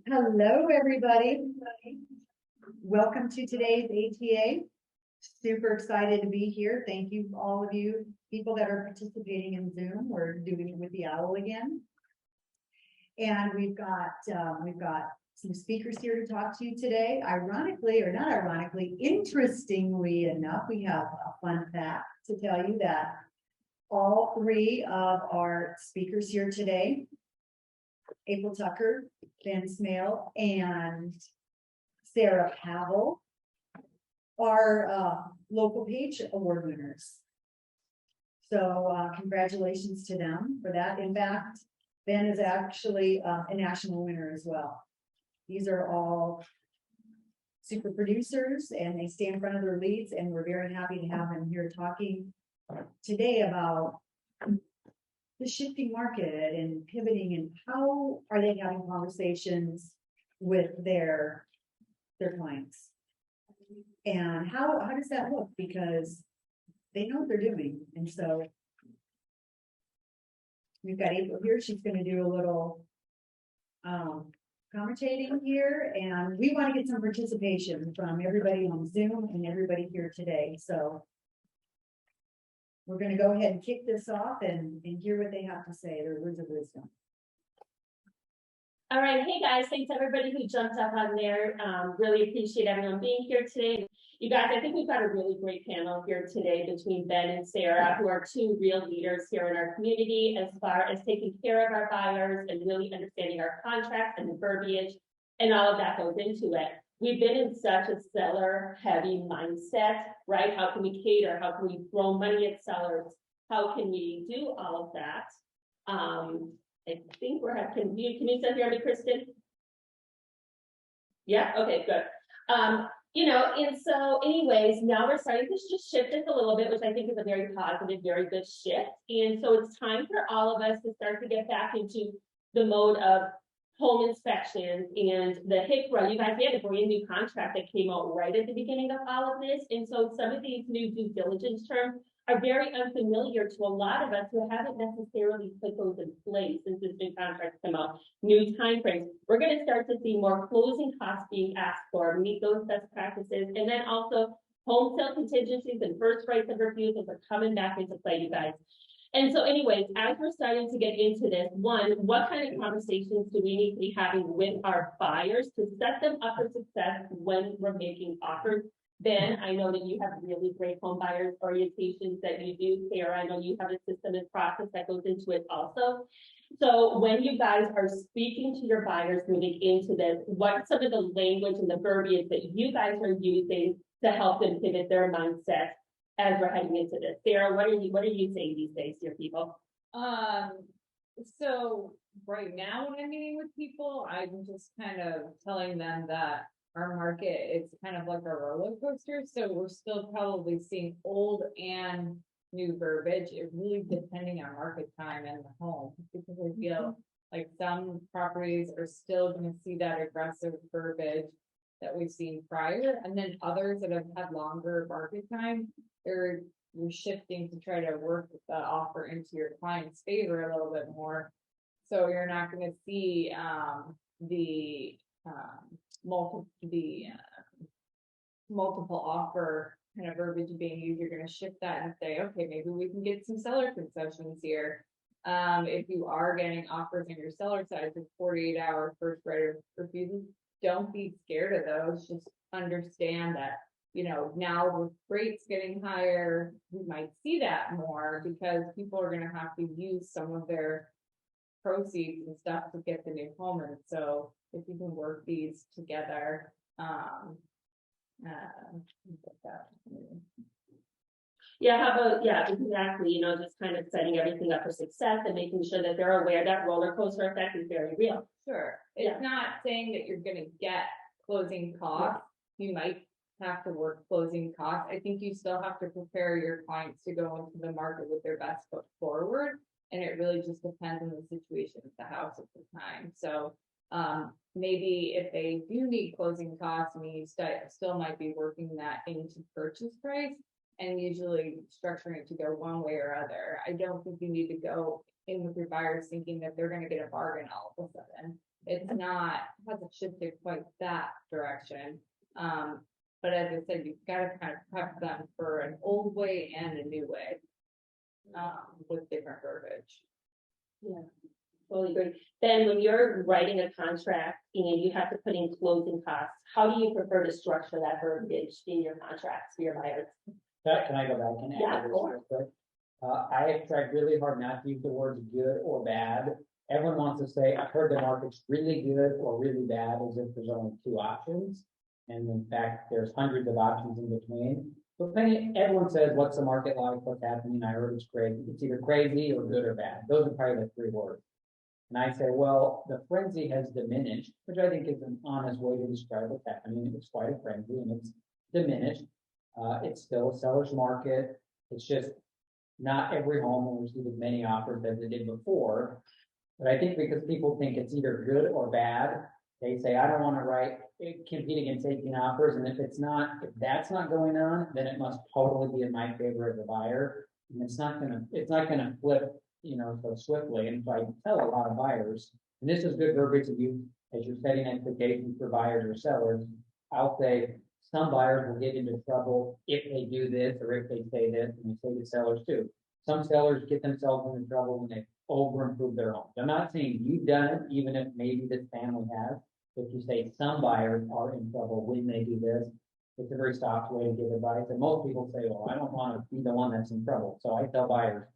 Hello, everybody. Welcome to today's ATA. Super excited to be here. Thank you, all of you people that are participating in Zoom. We're doing it with the owl again. And we've got some speakers here to talk to you today. Ironically, or not ironically, interestingly enough, we have a fun fact to tell you that all three of our speakers here today, April Tucker, Ben Smale, and Sarah Pavel, are local page award winners. So congratulations to them for that. In fact, Ben is actually a national winner as well. These are all super producers and they stay in front of their leads, and we're very happy to have them here talking today about the shifting market and pivoting, and how are they having conversations with their clients, and how does that look, because they know what they're doing. And so we've got April here. She's going to do a little commentating here, and we want to get some participation from everybody on Zoom and everybody here today. So we're going to go ahead and kick this off and hear what they have to say, their words of wisdom. All right, hey guys, thanks everybody who jumped up on there. Really appreciate everyone being here today. You guys, I think we've got a really great panel here today between Ben and Sarah, who are two real leaders here in our community as far as taking care of our buyers and really understanding our contracts and the verbiage, and all of that goes into it. We've been in such a seller-heavy mindset, right? How can we cater? How can we throw money at sellers? How can we do all of that? I think we're can you still hear me, Kristen? Yeah, okay, good. You know, and so anyways, now we're starting to just shift this a little bit, which I think is a very positive, very good shift. And so it's time for all of us to start to get back into the mode of home inspections and the HICRA. You guys, we had a brand new contract that came out right at the beginning of all of this. And so some of these new due diligence terms are very unfamiliar to a lot of us who haven't necessarily put those in place since this new contract come out. New time frames. We're going to start to see more closing costs being asked for, meet those best practices, and then also home sale contingencies and first rights of refusals are coming back into play, you guys. And so anyways, as we're starting to get into this, one, what kind of conversations do we need to be having with our buyers to set them up for success when we're making offers? Ben, I know that you have really great home buyers orientations that you do. Sarah, I know you have a system and process that goes into it also. So when you guys are speaking to your buyers moving into this, what's some of the language and the verbiage that you guys are using to help them pivot their mindset as we're heading into this? Sarah, what are you saying these days to your people? So right now when I'm meeting with people, I'm just kind of telling them that our market is kind of like a roller coaster. So we're still probably seeing old and new verbiage. It really depending on market time and the home, because I feel like some properties are still going to see that aggressive verbiage that we've seen prior, and then others that have had longer market time, you're shifting to try to work the offer into your client's favor a little bit more. So you're not going to see the multiple offer kind of verbiage being used. You're going to shift that and say, okay, maybe we can get some seller concessions here. If you are getting offers on your seller side for 48-hour first right of refusal, don't be scared of those. Just understand that, you know, now with rates getting higher, we might see that more because people are going to have to use some of their proceeds and stuff to get the new home. And so if you can work these together, yeah, how about, yeah, exactly, you know, just kind of setting everything up for success and making sure that they're aware that roller coaster effect is very real. Sure. It's not saying that you're going to get closing costs. You might have to work closing costs. I think you still have to prepare your clients to go into the market with their best foot forward. And it really just depends on the situation of the house at the time. So maybe if they do need closing costs, I mean, you still might be working that into purchase price and usually structuring it to go one way or other. I don't think you need to go in with your buyers thinking that they're going to get a bargain all of a sudden. it's not, hasn't shifted quite that direction. But as I said, you've gotta kind of prep them for an old way and a new way. With different verbiage. Yeah, totally agree. Then when you're writing a contract and you have to put in closing costs, how do you prefer to structure that verbiage in your contracts for your buyers? Can I go back and Yeah, add this go real quick? I have tried really hard not to use the words good or bad. Everyone wants to say, I've heard the market's really good or really bad, as if there's only two options. And in fact, there's hundreds of options in between. But then everyone says, what's the market like? What's happening? I heard it's crazy. It's either crazy or good or bad. Those are probably the three words. And I say, well, the frenzy has diminished, which I think is an honest way to describe what's happening. It's quite a frenzy and it's diminished. It's still a seller's market. It's just not every home will receive as many offers as it did before. But I think because people think it's either good or bad, they say, I don't want to compete against 18 offers. And if that's not going on, then it must totally be in my favor as a buyer. And it's not gonna flip, so swiftly. And so I tell a lot of buyers, and this is good verbiage of you as you're setting expectations for buyers or sellers. I'll say some buyers will get into trouble if they do this or if they say this, and we say to sellers too. Some sellers get themselves into trouble when they over improve their homes. I'm not saying you've done it, even if maybe this family has. If you say some buyers are in trouble when they do this, it's a very soft way to give advice. And most people say, well, I don't want to be the one that's in trouble. So I tell buyers,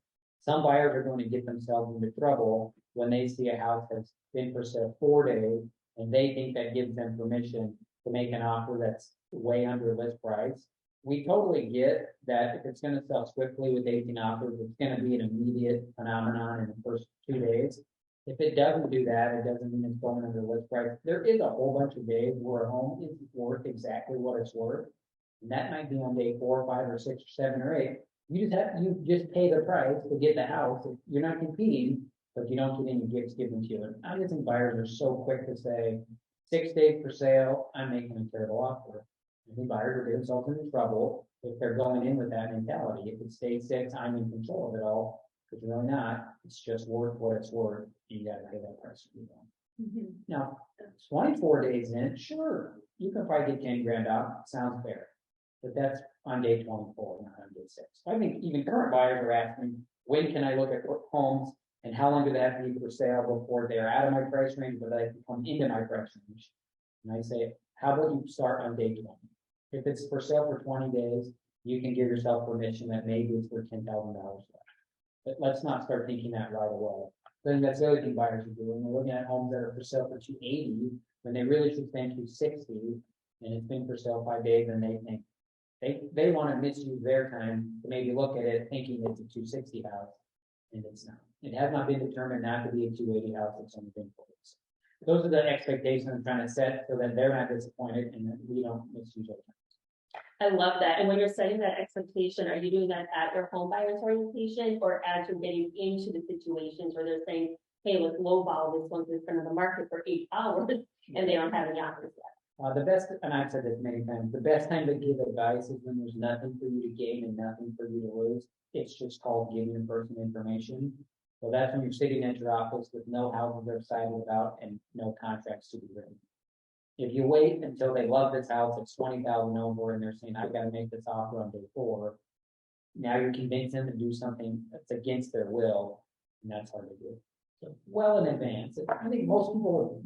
some buyers are going to get themselves into trouble when they see a house that's been for sale 4 days and they think that gives them permission to make an offer that's way under list price. We totally get that if it's going to sell swiftly with 18 offers, it's going to be an immediate phenomenon in the first 2 days. If it doesn't do that, it doesn't mean it's going under list price. There is a whole bunch of days where a home is worth exactly what it's worth. And that might be on day 4, 5, or 6, or 7, or 8. You just pay the price to get the house. You're not competing, but you don't get any gifts given to you. And I just think buyers are so quick to say, 6 days for sale, I'm making a terrible offer. I think buyers are getting themselves into trouble if they're going in with that mentality. If it's day 6, I'm in control of it all, because you're really not. It's just worth what it's worth. You got to pay that price. Now, 24 days in, sure, you can probably get 10 grand out. Sounds fair. But that's on day 24, not on day 6. I think even current buyers are asking, when can I look at homes and how long do they have to be for sale before they're out of my price range, but they can come into my price range? And I say, how about you start on day 20? If it's for sale for 20 days, you can give yourself permission that maybe it's worth $10,000 less. But let's not start thinking that right away. Then that's the other thing buyers are doing. They're looking at homes that are for sale for 280 when they really should spend 260, and it's been for sale 5 days, and they think they want to misuse their time to maybe look at it thinking it's a 260 house, and it's not. It has not been determined not to be a 280 house. It's only been for this. Those are the expectations I'm trying to set so that they're not disappointed and that we don't misuse our time. I love that. And when you're setting that expectation, are you doing that at your home buyers orientation or as you're getting into the situations where they're saying, hey, let's lowball this one that's been in the market for 8 hours and they don't have any offers yet? The best, and I've said this many times, the best time to give advice is when there's nothing for you to gain and nothing for you to lose. It's just called giving a person information. So that's when you're sitting at your office with no houses they're excited about and no contracts to be written. If you wait until they love this house, it's 20,000 over, and they're saying, I've got to make this offer on day 4. Now you're convincing them to do something that's against their will, and that's hard to do. So well in advance. I think most people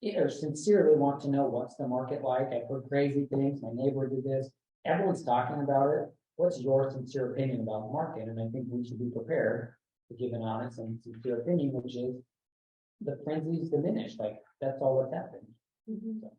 sincerely want to know what's the market like. I've heard crazy things. My neighbor did this. Everyone's talking about it. What's your sincere opinion about the market? And I think we should be prepared to give an honest and sincere opinion, which is the frenzy's diminished. Like that's all that's happened. So.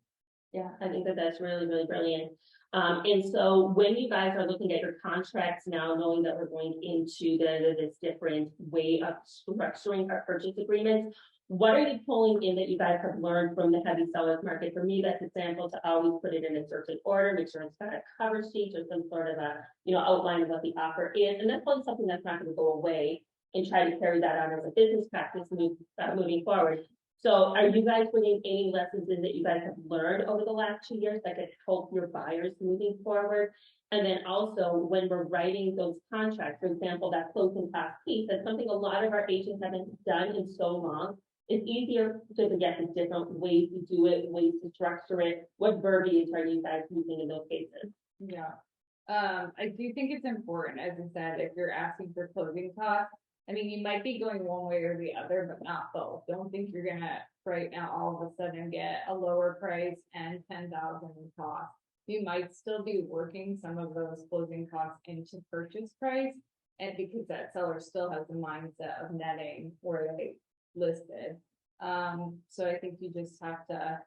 Yeah, I think that's really, really brilliant. And so when you guys are looking at your contracts now, knowing that we're going into this different way of structuring our purchase agreements, what are you pulling in that you guys have learned from the heavy sellers market? For me, that's example to always put it in a certain order, make sure it's got a cover sheet or some sort of a outline of what the offer is. And that's probably something that's not going to go away, and try to carry that on as a business practice moving forward. So are you guys bringing any lessons in that you guys have learned over the last 2 years that could help your buyers moving forward? And then also when we're writing those contracts, for example, that closing cost piece, that's something a lot of our agents haven't done in so long, It's easier to get the different ways to do it, ways to structure it. What verbiage are you guys using in those cases? Yeah. I do think it's important, as I said, if you're asking for closing costs, I mean, you might be going one way or the other, but not both. Don't think you're gonna right now all of a sudden get a lower price and 10,000 in cost. You might still be working some of those closing costs into purchase price. And because that seller still has the mindset of netting where they listed. So I think you just have to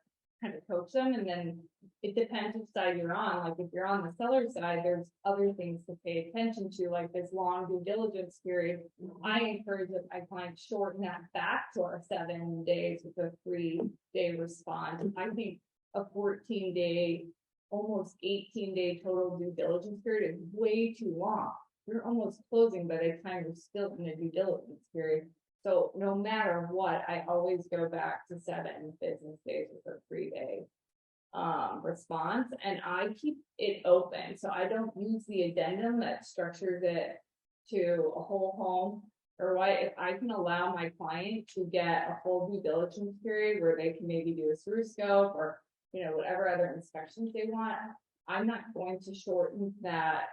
kind of coach them, and then it depends which side you're on. Like if you're on the seller side, there's other things to pay attention to, like this long due diligence period. I encourage that my clients shorten that back to our 7 days with a 3-day response. I think a 14-day, almost 18-day total due diligence period is way too long. You're almost closing by the time you're still in the due diligence period. So no matter what, I always go back to 7 business days with a 3-day response, and I keep it open. So I don't use the addendum that structures it to a whole home. Or what if I can allow my client to get a full due diligence period where they can maybe do a sewer scope or, you know, whatever other inspections they want, I'm not going to shorten that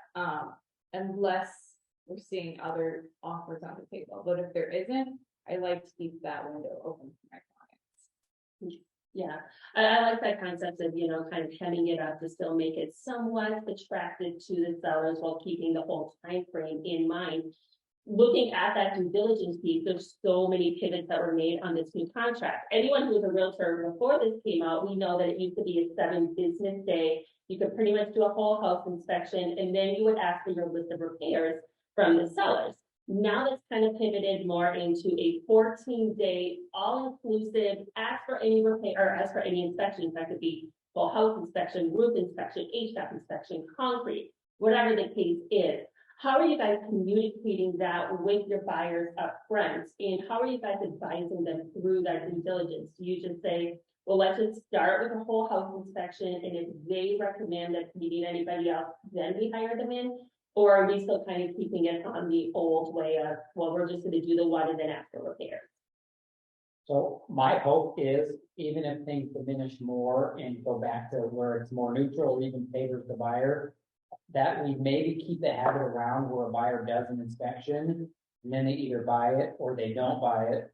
unless we're seeing other offers on the table. But if there isn't, I like to keep that window open for my clients. Yeah, I like that concept of, you know, kind of hemming it up to still make it somewhat attractive to the sellers while keeping the whole time frame in mind. Looking at that due diligence piece, there's so many pivots that were made on this new contract. Anyone who was a realtor before this came out, we know that it used to be a 7 business day. You could pretty much do a whole house inspection, and then you would ask for your list of repairs from the sellers. Now that's kind of pivoted more into a 14-day, all-inclusive, ask for any repair, or ask for any inspections. That could be full house inspection, roof inspection, HVAC inspection, concrete, whatever the case is. How are you guys communicating that with your buyers up front? And how are you guys advising them through that due diligence? Do you just say, well, let's just start with a whole house inspection, and if they recommend that we need anybody else, then we hire them in? Or are we still kind of keeping it on the old way of, well, we're just going to do the one and then ask for repairs? So my hope is, even if things diminish more and go back to where it's more neutral or even favors the buyer, that we maybe keep the habit around where a buyer does an inspection and then they either buy it or they don't buy it.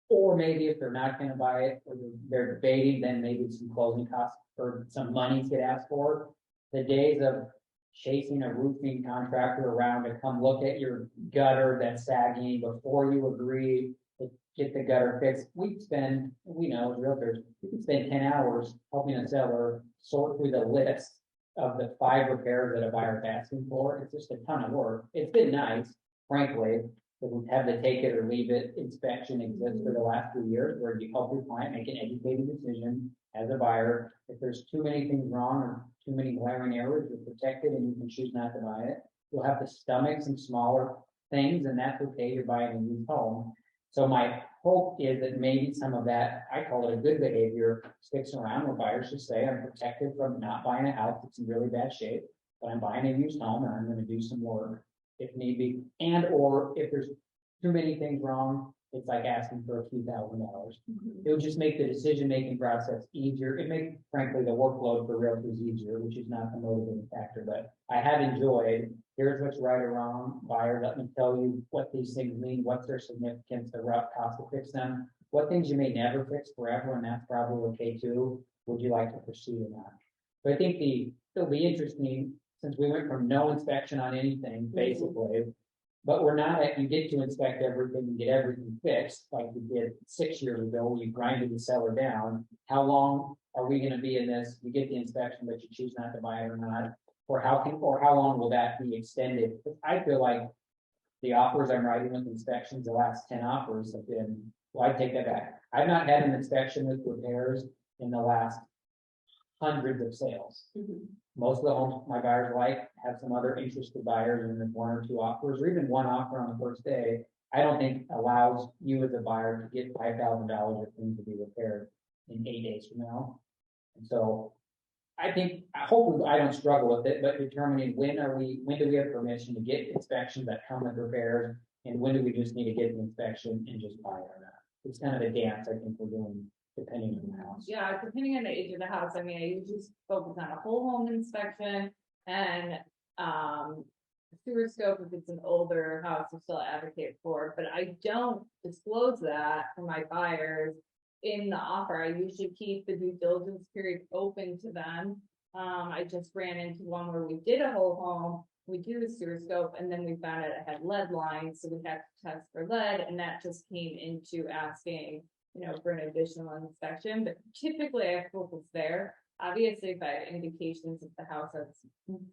Or maybe if they're not going to buy it or they're debating, then maybe some closing costs or some money get asked for. The days of chasing a roofing contractor around to come look at your gutter that's sagging before you agree to get the gutter fixed. We know as realtors, we can spend 10 hours helping a seller sort through the list of the 5 repairs that a buyer is asking for. It's just a ton of work. It's been nice, frankly, that we have the take it or leave it inspection exists for the last 2 years, where you help your client make an educated decision as a buyer. If there's too many things wrong or too many glaring errors, you're protected and you can choose not to buy it. You'll have to stomach some smaller things, and that's okay. You're buying a new home. So my hope is that maybe some of that, I call it a good behavior, sticks around, where buyers just say, I'm protected from not buying a house that's in really bad shape, but I'm buying a used home and I'm going to do some work if need be. And or if there's too many things wrong, it's like asking for a few $1,000s. It would just make the decision-making process easier. It makes, frankly, the workload for realtors easier, which is not the motivating factor. But I have enjoyed, here's what's right or wrong. Buyer, let me tell you what these things mean, what's their significance, the rough cost to fix them, what things you may never fix forever, and that's probably okay too. Would you like to pursue or not? But I think it'll be interesting, since we went from no inspection on anything, basically, but we're not at, you get to inspect everything and get everything fixed like we did 6 years ago, when you grinded the seller down. How long are we going to be in this? You get the inspection, but you choose not to buy it or not, or how long will that be extended? I feel like the offers I'm writing with inspections, the last 10 offers have been, well, I take that back. I've not had an inspection with repairs in the last hundreds of sales. Most of the homes my buyers like have some other interested buyers, and there's 1 or 2 offers, or even 1 offer on the first day. I don't think allows you as a buyer to get $5,000 of things to be repaired in 8 days from now. And so I think, hopefully I don't struggle with it, but determining when do we have permission to get inspections that come with repairs, and when do we just need to get the inspection and just buy it or not? it's kind of a dance, I think we're doing, depending on the house. Yeah, depending on the age of the house, I mean, I usually focus on a whole home inspection and, sewer scope if it's an older house, I still advocate for, it, but I don't disclose that for my buyers in the offer. I usually keep the due diligence period open to them. I just ran into one where we did a whole home, we do the sewer scope, and then we found out it had lead lines, so we had to test for lead, and that just came into asking, for an additional inspection, but typically I focus there. Obviously, if I have indications that the house has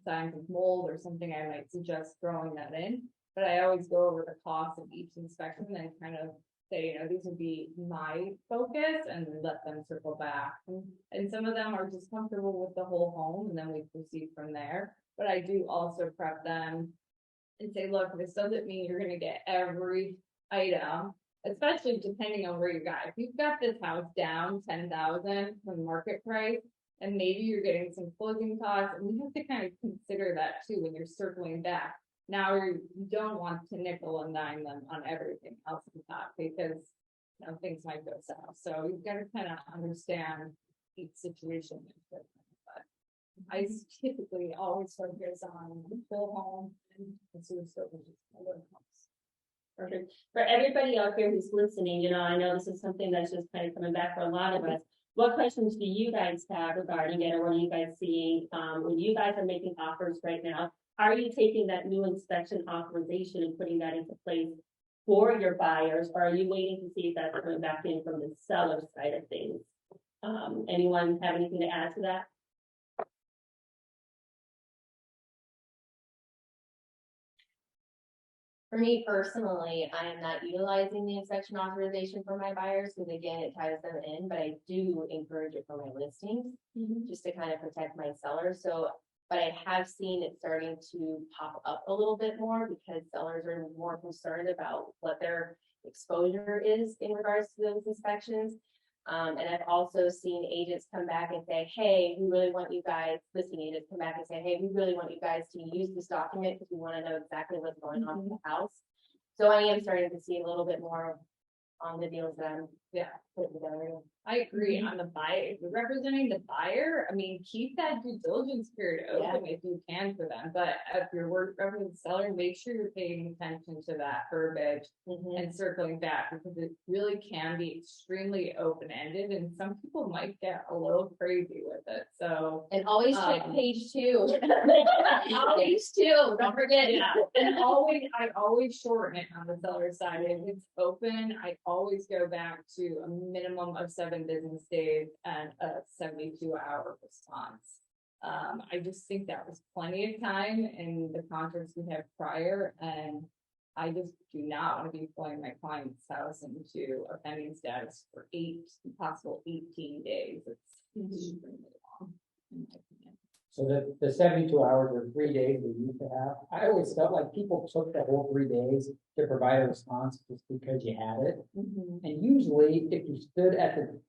signs of mold or something, I might suggest throwing that in. But I always go over the cost of each inspection and kind of say, these would be my focus and let them circle back. And some of them are just comfortable with the whole home and then we proceed from there. But I do also prep them and say, look, this doesn't mean you're gonna get every item, especially depending on where you got. If you've got this house down 10,000 from market price, and maybe you're getting some closing costs, and you have to kind of consider that too when you're circling back. Now you don't want to nickel and dime them on everything else in the top because things might go south. So you've got to kind of understand each situation. But I typically always focus on the full home and the sewer scope, which is a little house. Perfect. For everybody out there who's listening, I know this is something that's just kind of coming back for a lot of us. What questions do you guys have regarding it, or what are you guys seeing when you guys are making offers right now? Are you taking that new inspection authorization and putting that into place for your buyers, or are you waiting to see if that's coming back in from the seller side of things? Anyone have anything to add to that? For me personally, I am not utilizing the inspection authorization for my buyers because again, it ties them in, but I do encourage it for my listings just to kind of protect my sellers. So, but I have seen it starting to pop up a little bit more because sellers are more concerned about what their exposure is in regards to those inspections. And I've also seen agents come back and say, hey, we really want you guys, listing agents come back and say, hey, we really want you guys to use this document because we want to know exactly what's going on with the house. So I am starting to see a little bit more on the deals that I'm putting together. I agree on the buyer. If you're representing the buyer, I mean, keep that due diligence period open if you can for them. But if you're representing the seller, make sure you're paying attention to that verbiage and circling back because it really can be extremely open-ended and some people might get a little crazy with it. So and always check page 2. Page 2, don't forget it. And I always shorten it on the seller side. If it's open, I always go back to a minimum of 7 business days and a 72-hour response. I just think that was plenty of time in the contracts we had prior, and I just do not want to be pulling my client's house into a pending status for 18 days. It's extremely long, in my opinion. So the 72 hours or 3 days we used to have, I always felt like people took the whole 3 days to provide a response just because you had it. And usually if you stood at the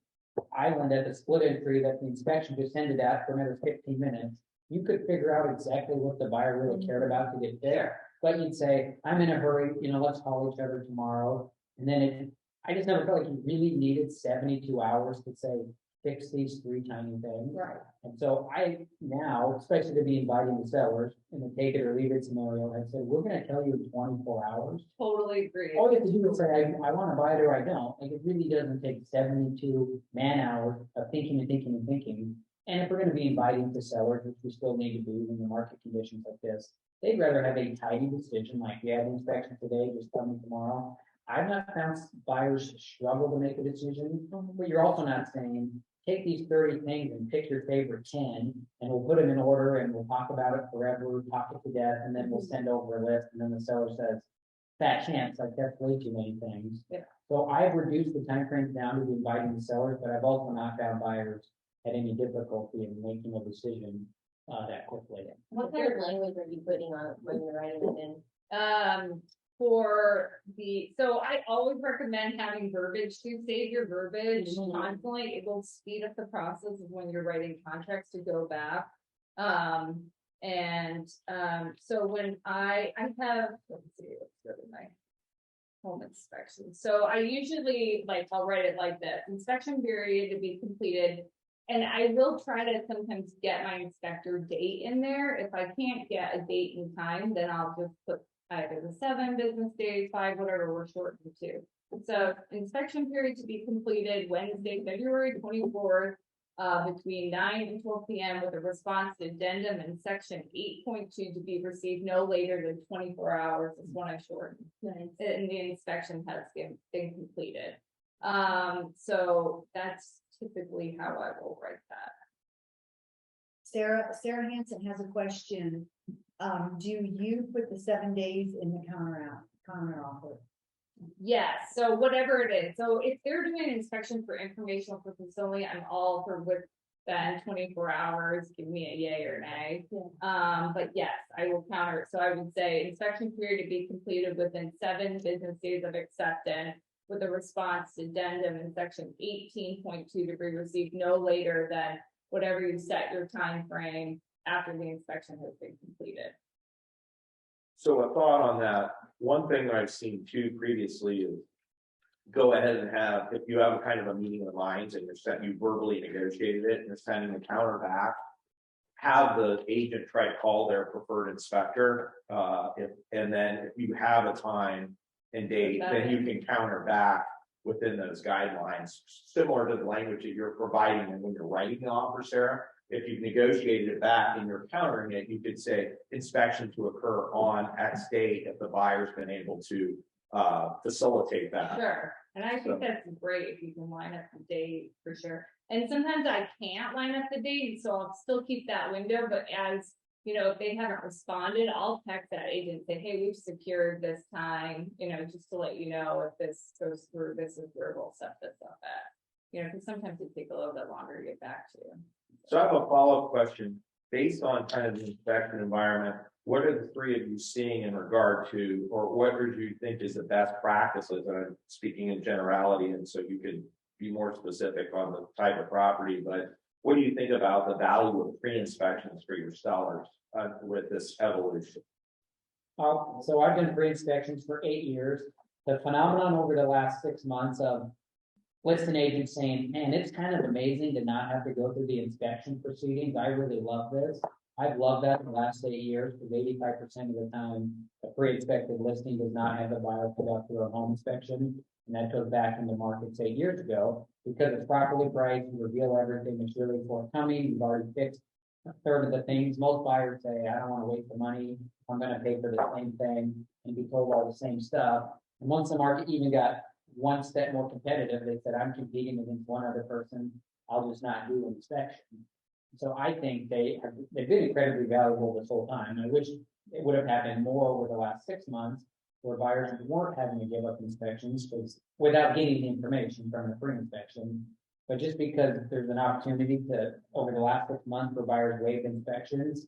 island at the split entry that the inspection just ended at for another 15 minutes, you could figure out exactly what the buyer really cared about to get there. But you'd say, I'm in a hurry, let's call each other tomorrow. And then I just never felt like you really needed 72 hours to say, fix these 3 tiny things. Right. And so I now, especially to be inviting the sellers in the take it or leave it scenario, I said, we're going to tell you in 24 hours. Totally agree. All you have to do is say, I want to buy it or I don't. Like it really doesn't take 72 man hours of thinking and thinking and thinking. And if we're going to be inviting the sellers, which we still need to do in the market conditions like this, they'd rather have a tidy decision like we had an inspection today, just tell me tomorrow. I've not found buyers struggle to make a decision, but you're also not saying, take these 30 things and pick your favorite 10, and we'll put them in order and we'll talk about it forever, talk it to death, and then we'll send over a list, and then the seller says, fat chance, like that's way too many things. Yeah. So I've reduced the time frames down to the inviting the sellers, but I've also not found buyers had any difficulty in making a decision that quickly. What kind of language are you putting on it when you're writing it in? So I always recommend having verbiage to save your verbiage constantly. It will speed up the process of when you're writing contracts to go back. So when I have, let's go to my home inspection. So I usually, like, I'll write it like this, inspection period to be completed. And I will try to sometimes get my inspector date in there. If I can't get a date and time, then I'll just put either the 7 business days, 5, whatever we're shortened to. So inspection period to be completed Wednesday, February 24th, between 9 and 12 p.m. with a response to addendum in section 8.2 to be received no later than 24 hours is when I shortened. And the inspection has been completed. So that's typically how I will write that. Sarah Hansen has a question. Do you put the 7 days in the counter offer? Yes, so whatever it is, so if they're doing an inspection for informational purposes only, I'm all for within 24 hours, give me a yay or nay. But yes, I will counter it, so I would say inspection period to be completed within 7 business days of acceptance with a response to addendum in section 18.2 to be received no later than whatever you set your time frame after the inspection has been completed. So a thought on that, one thing that I've seen too previously is go ahead and have, if you have a kind of a meeting of the minds and you verbally negotiated it and you're sending the counter back, have the agent try to call their preferred inspector. And then if you have a time and date, then you can counter back within those guidelines, similar to the language that you're providing and when you're writing the offer, Sarah. If you've negotiated it back and you're countering it, you could say inspection to occur on X date if the buyer's been able to facilitate that. Sure, and I think that's great if you can line up the date for sure. And sometimes I can't line up the date, so I'll still keep that window, but as you know, if they haven't responded, I'll text that agent and say, hey, we've secured this time, you know, just to let you know if this goes through, this is where we'll set this up at. You know, because sometimes it takes a little bit longer to get back to you. So I have a follow-up question. Based on kind of the inspection environment, what are the three of you seeing in regard to, or what do you think is the best practices? And I'm speaking in generality, and so you can be more specific on the type of property, but what do you think about the value of pre-inspections for your sellers with this evolution? So I've done pre-inspections for 8 years. The phenomenon over the last 6 months of listing agents saying, man, it's kind of amazing to not have to go through the inspection proceedings. I really love this. I've loved that in the last 8 years because 85% of the time, a pre-inspected listing does not have the buyer put up through a home inspection. And that goes back into markets 8 years ago because it's properly priced, you reveal everything, it's really forthcoming, you've already fixed a third of the things. Most buyers say, I don't want to waste the money, I'm going to pay for the same thing and be told all the same stuff. And once the market even got one step more competitive, they said, I'm competing against one other person, I'll just not do an inspection. So I think they've been incredibly valuable this whole time. I wish it would have happened more over the last 6 months where buyers weren't having to give up inspections because without getting the information from the pre-inspection. But just because there's an opportunity to, over the last 6 months, for buyers waive inspections,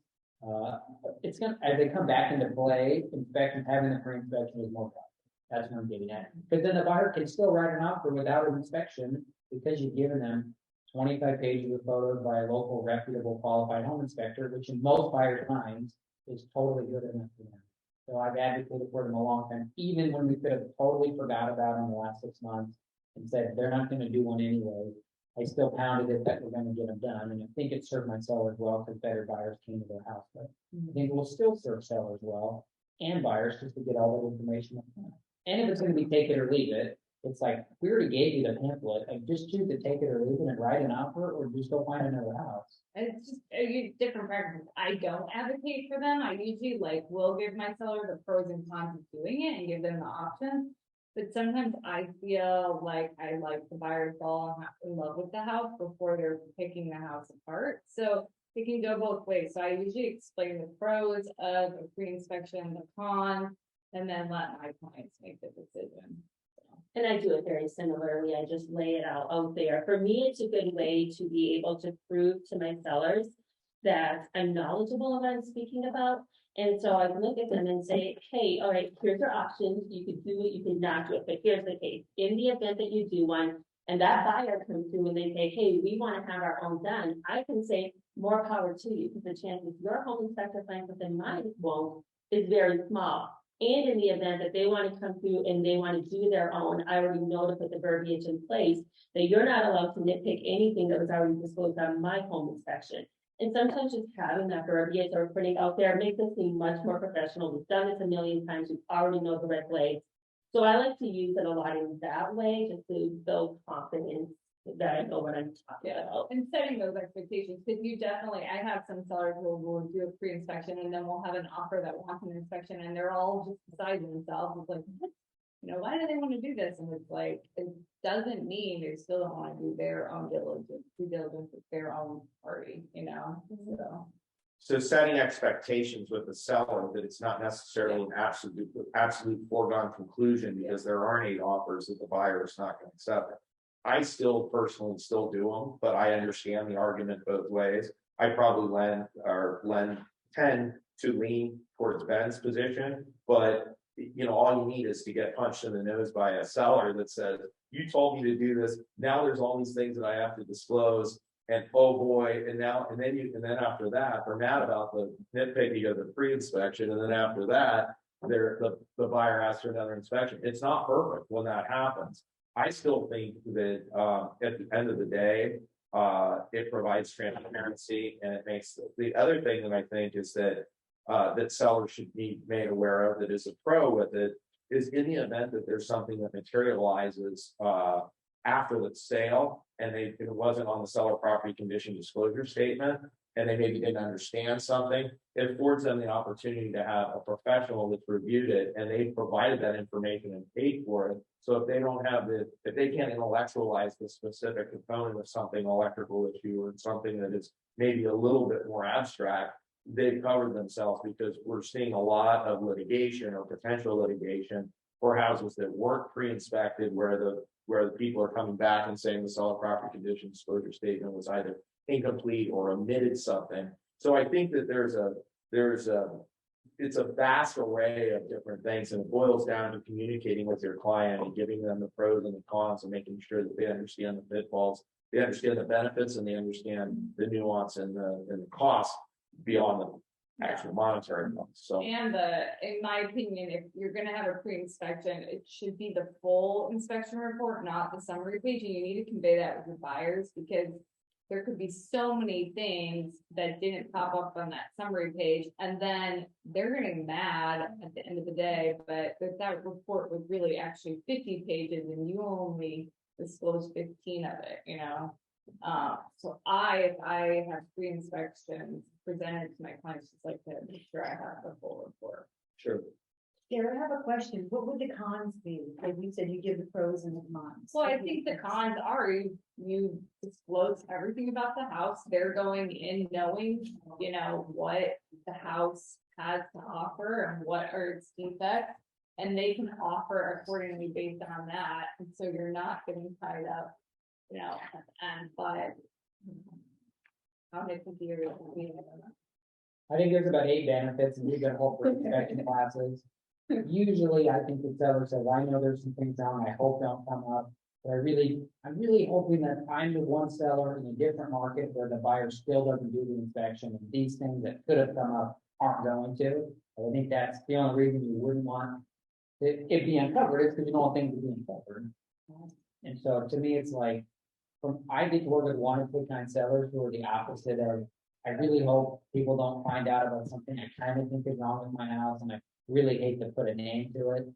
it's gonna, as they come back into play, inspections, having the pre-inspection is more valuable. That's what I'm getting at. Because then the buyer can still write an offer without an inspection because you've given them 25 pages of photos by a local reputable qualified home inspector, which in most buyers' minds is totally good enough for them. So I've advocated for them a long time, even when we could have totally forgot about them in the last 6 months and said they're not going to do one anyway. I still pounded it that we're going to get them done, and I think it served my sellers well because better buyers came to their house. But I think it will still serve sellers well and buyers just to get all the information up front. And if it's going to be take it or leave it, it's like we already gave you the pamphlet. Like just choose to take it or leave it and write an offer, or just go find another house. And it's just different preferences. I don't advocate for them. I usually will give my seller the pros and cons of doing it and give them the options. But sometimes I feel like I like the buyer to fall in love with the house before they're picking the house apart. So it can go both ways. So I usually explain the pros of a pre-inspection, the cons, and then let my clients make the decision. And I do it very similarly. I just lay it out there. For me, it's a good way to be able to prove to my sellers that I'm knowledgeable of what I'm speaking about. And so I can look at them and say, hey, all right, here's your options. You could do it, you could not do it. But here's the case. In the event that you do one, and that buyer comes through and they say, hey, we want to have our own done, I can say more power to you because the chances your home inspector finds within mine won't is very small. And in the event that they want to come through and they want to do their own, I already know to put the verbiage in place, that you're not allowed to nitpick anything that was already disclosed on my home inspection. And sometimes just having that verbiage or putting out there makes us seem much more professional. We've done this a million times, we already know the red flags. So I like to use it a lot in that way, just to build confidence that I know what I'm talking about. And setting those expectations, because you definitely, I have some sellers who will do a pre-inspection and then we'll have an offer that wants an inspection and they're all just beside themselves. It's like, what? You know, why do they want to do this? And it's like, it doesn't mean they still don't want to do their own due diligence with their own party, you know, so. So setting expectations with the seller that it's not necessarily an absolute foregone conclusion because there aren't 8 offers that the buyer is not going to accept it. I still personally still do them, but I understand the argument both ways. I probably tend to lean towards Ben's position, but you know, all you need is to get punched in the nose by a seller that says, you told me to do this. Now there's all these things that I have to disclose. And oh boy, and then after that, they're mad about the nitpicking of the pre-inspection, and then after that, the buyer asks for another inspection. It's not perfect when that happens. I still think that at the end of the day, it provides transparency, and it makes the other thing that I think is that that sellers should be made aware of that is a pro with it is in the event that there's something that materializes after the sale and it wasn't on the seller property condition disclosure statement and they maybe didn't understand something, it affords them the opportunity to have a professional that's reviewed it and they provided that information and paid for it. So if they don't have if they can't intellectualize the specific component of something electrical issue or something that is maybe a little bit more abstract, they've covered themselves because we're seeing a lot of litigation or potential litigation for houses that weren't pre-inspected where the people are coming back and saying the seller property condition disclosure statement was either incomplete or omitted something. So I think that it's a vast array of different things and it boils down to communicating with your client and giving them the pros and the cons and making sure that they understand the pitfalls, they understand the benefits and they understand the nuance and the cost beyond the actual monetary ones. So And in my opinion, if you're gonna have a pre-inspection, it should be the full inspection report, not the summary page, and you need to convey that with the buyers, because there could be so many things that didn't pop up on that summary page, and then they're getting mad at the end of the day, but if that report was really actually 50 pages and you only disclosed 15 of it, you know? So if I have pre-inspections presented to my clients, just like to make sure I have the full report. sure. Sarah, I have a question. What would the cons be? Like you said, you give the pros and the cons. Well, I think the cons are you disclose everything about the house. They're going in knowing, you know, what the house has to offer and what are its defects. And they can offer accordingly based on that. And so you're not getting tied up, you know, at the end, but how many computers? I think there's about 8 benefits and we've got whole pre-inspection classes. Usually I think the seller says, I know there's some things down, I hope don't come up. But I'm really hoping that I'm the one seller in a different market where the buyer still doesn't do the inspection and these things that could have come up aren't going to. I think that's the only reason you wouldn't want it be uncovered is because you don't want things to be uncovered. And so to me, it's like, I get to work with 1 or 2 kind sellers who are the opposite of, I really hope people don't find out about something I kind of think is wrong with my house and I really hate to put a name to it.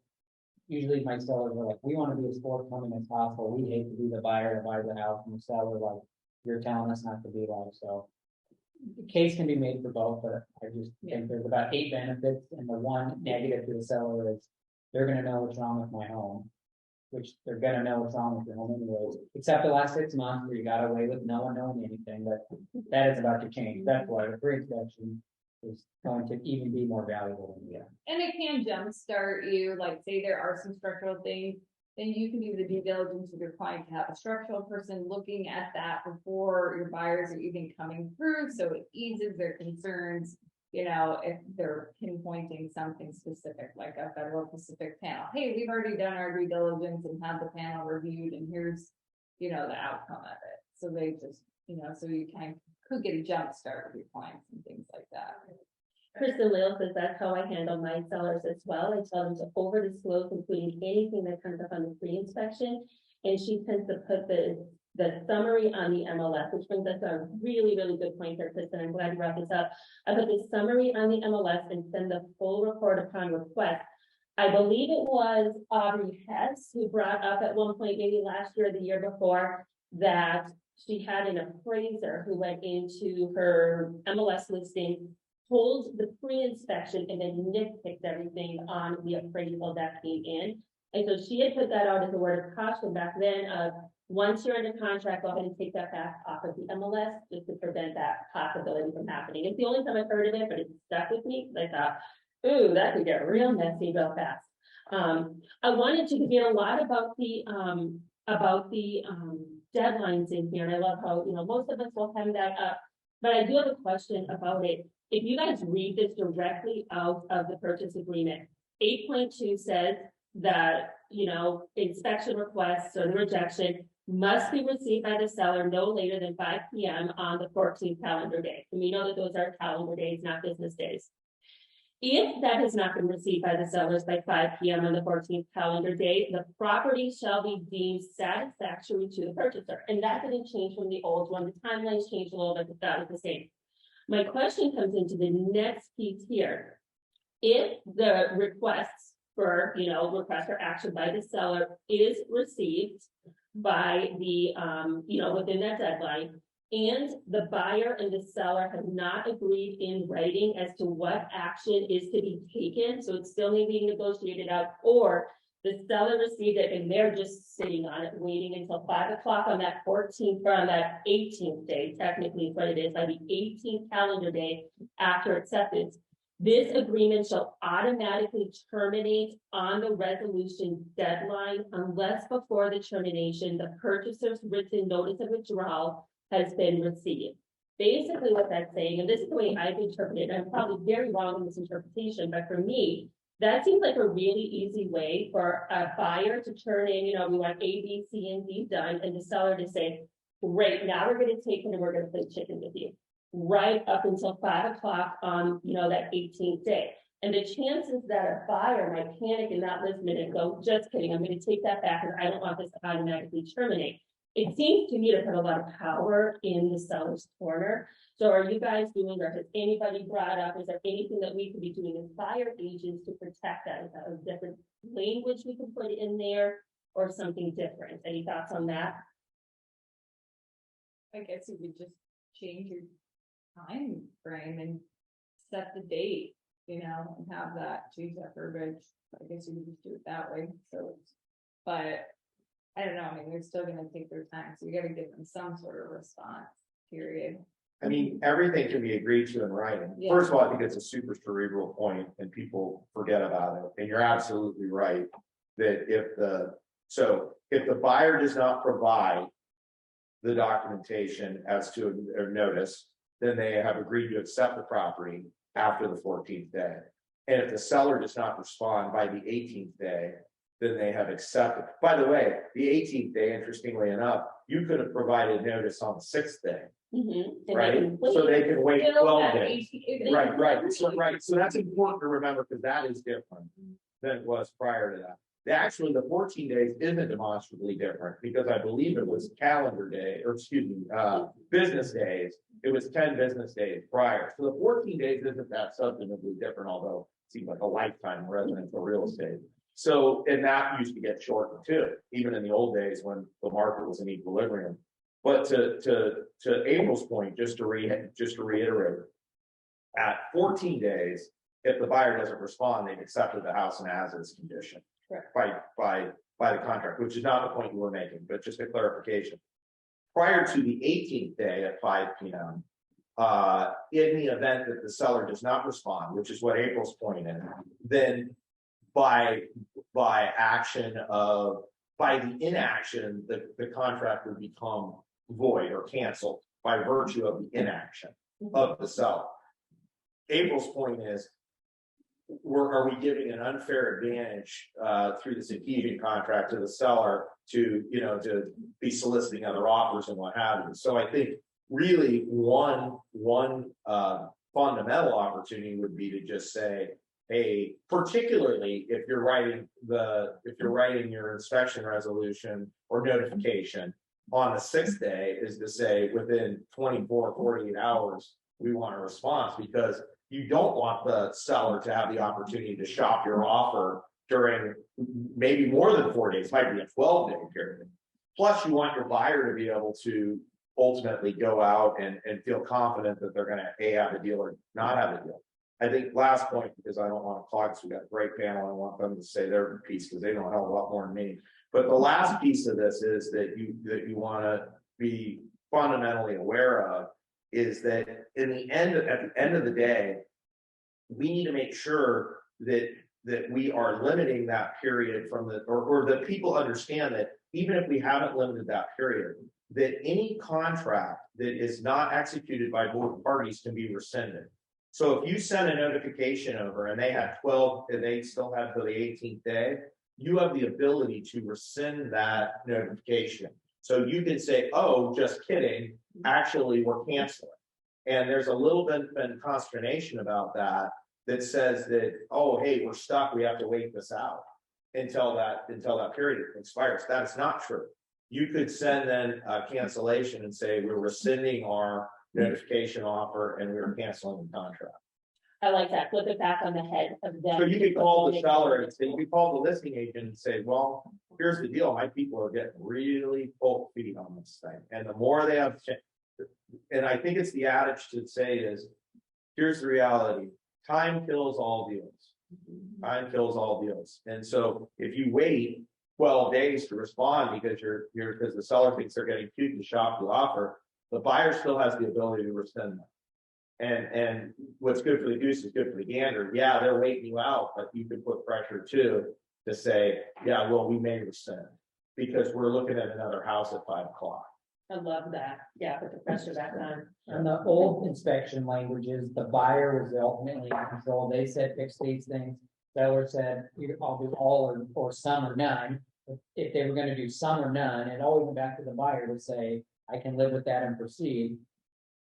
Usually my sellers are like, we want to be as forthcoming as possible. We hate to be the buyer that buys the house and the seller like, you're telling us not to be like, so. The case can be made for both, but I just think there's about 8 benefits and the one negative to the seller is they're gonna know what's wrong with my home. Which they're gonna know what's wrong with your home anyways, except the last 6 months where you got away with no one knowing anything, but that is about to change. That's why the pre-inspection is going to even be more valuable than the other. And it can jumpstart you, like say there are some structural things, then you can do the due diligence with your client to have a structural person looking at that before your buyers are even coming through, so it eases their concerns. You know, if they're pinpointing something specific, like a Federal Pacific panel, hey, we've already done our due diligence and had the panel reviewed, and here's, you know, the outcome of it. So they just, you know, so you could get a jump start with your clients and things like that. Kristen Wales says that's how I handle my sellers as well. I tell them to over disclose, including anything that comes up on the pre-inspection. And she tends to put the summary on the MLS, which brings us to a really, really good point here, Kristen. I'm glad you brought this up. I put the summary on the MLS and send the full report upon request. I believe it was Aubrey Hess who brought up at one point, maybe last year or the year before, that she had an appraiser who went into her MLS listing, pulled the pre-inspection and then nitpicked everything on the appraisal that came in. And so she had put that out as a word of caution back then of, once you're under contract, go ahead and take that back off of the MLS just to prevent that possibility from happening. It's the only time I've heard of it, but it stuck with me because I thought, ooh, that could get real messy real fast. I wanted to get a lot about the deadlines in here. And I love how, most of us will have that up, but I do have a question about it. If you guys read this directly out of the purchase agreement, 8.2 says that, inspection requests or the rejection must be received by the seller no later than 5 p.m. on the 14th calendar day. And we know that those are calendar days, not business days. If that has not been received by the sellers by 5 p.m. on the 14th calendar day, the property shall be deemed satisfactory to the purchaser. And that didn't change from the old one. The timelines changed a little bit, but that was the same. My question comes into the next piece here. If the requests for, request for action by the seller is received by the, within that deadline, and the buyer and the seller have not agreed in writing as to what action is to be taken, so it's still being negotiated out, or the seller received it and they're just sitting on it, waiting until 5 o'clock on that 14th or on that 18th day, technically is what it is, by the 18th calendar day after acceptance. This agreement shall automatically terminate on the resolution deadline unless before the termination, the purchaser's written notice of withdrawal has been received. Basically what that's saying, and this is the way I've interpreted it, I'm probably very wrong in this interpretation, but for me, that seems like a really easy way for a buyer to turn in, we want A, B, C, and D done, and the seller to say, great, now we're going to take it and we're going to play chicken with you. Right up until 5 o'clock on, that 18th day. And the chances that a buyer might panic in that last minute and go, just kidding, I'm going to take that back and I don't want this to automatically terminate. It seems to me to put a lot of power in the seller's corner. So are you guys doing, or has anybody brought up, is there anything that we could be doing as buyer agents to protect that? Is that a different language we can put in there or something different? Any thoughts on that? I guess you could just change your time frame and set the date, and have that, change that verbiage. I guess you could just do it that way. So, but I don't know, they're still gonna take their time, so you gotta give them some sort of response, period. I mean, everything can be agreed to in writing. Yeah. First of all, I think it's a super cerebral point and people forget about it. And you're absolutely right that if the buyer does not provide the documentation as to a notice, then they have agreed to accept the property after the 14th day. And if the seller does not respond by the 18th day, then they have accepted. By the way, the 18th day, interestingly enough, you could have provided notice on the 6th day, right? So they can wait 12 days. Right. So that's important to remember because that is different than it was prior to that. Actually, the 14 days isn't demonstrably different because I believe it was calendar day, or business days. It was 10 business days prior. So the 14 days isn't that substantively different, although it seems like a lifetime in residential real estate. So, and that used to get shortened too, even in the old days when the market was in equilibrium. But to April's point, just to reiterate, at 14 days, if the buyer doesn't respond, they've accepted the house and as is condition by the contract, which is not the point you were making, but just a clarification. Prior to the 18th day at 5 p.m., in the event that the seller does not respond, which is what April's point is, then by the inaction, the contract would become void or canceled by virtue of the inaction of the seller. April's point is, are we giving an unfair advantage through this adhesion contract to the seller to be soliciting other offers and what have you? So I think really one fundamental opportunity would be to just say, hey, particularly if you're writing your inspection resolution or notification on the 6th day, is to say within 24, 48 hours, we want a response, because you don't want the seller to have the opportunity to shop your offer during maybe more than 4 days, might be a 12-day period. Plus, you want your buyer to be able to ultimately go out and feel confident that they're gonna have a deal or not have a deal. I think last point, because I don't want to clog, so we got a great panel, I want them to say their piece, because they know a hell of a lot more than me. But the last piece of this is that you want to be fundamentally aware of is that at the end of the day, we need to make sure that we are limiting that period from or that people understand that even if we haven't limited that period, that any contract that is not executed by both parties can be rescinded. So if you send a notification over and they had 12 and they still have till the 18th day, you have the ability to rescind that notification. So you can say, oh, just kidding, actually we're canceling. And there's a little bit of consternation about that says that, oh, hey, we're stuck, we have to wait this out until that period expires. That is not true. You could send then a cancellation and say, we're rescinding our notification offer and we're canceling the contract. I like that, flip it back on the head of them. So you could call the seller and say, you could call the listing agent and say, well, here's the deal, my people are getting really cold feet on this thing. And the more they have, and I think it's the adage to say is, here's the reality, time kills all deals. Time kills all deals. And so if you wait 12 days to respond because because the seller thinks they're getting cute and shop the offer, the buyer still has the ability to rescind them. And what's good for the goose is good for the gander. Yeah, they're waiting you out, but you can put pressure too to say, yeah, well, we may rescind because we're looking at another house at 5 o'clock. I love that. Yeah, put the pressure back on. And the old inspection languages, the buyer was ultimately in control. They said fix these things. Seller said, I'll do all or some or none. If they were going to do some or none, it always went back to the buyer to say, I can live with that and proceed.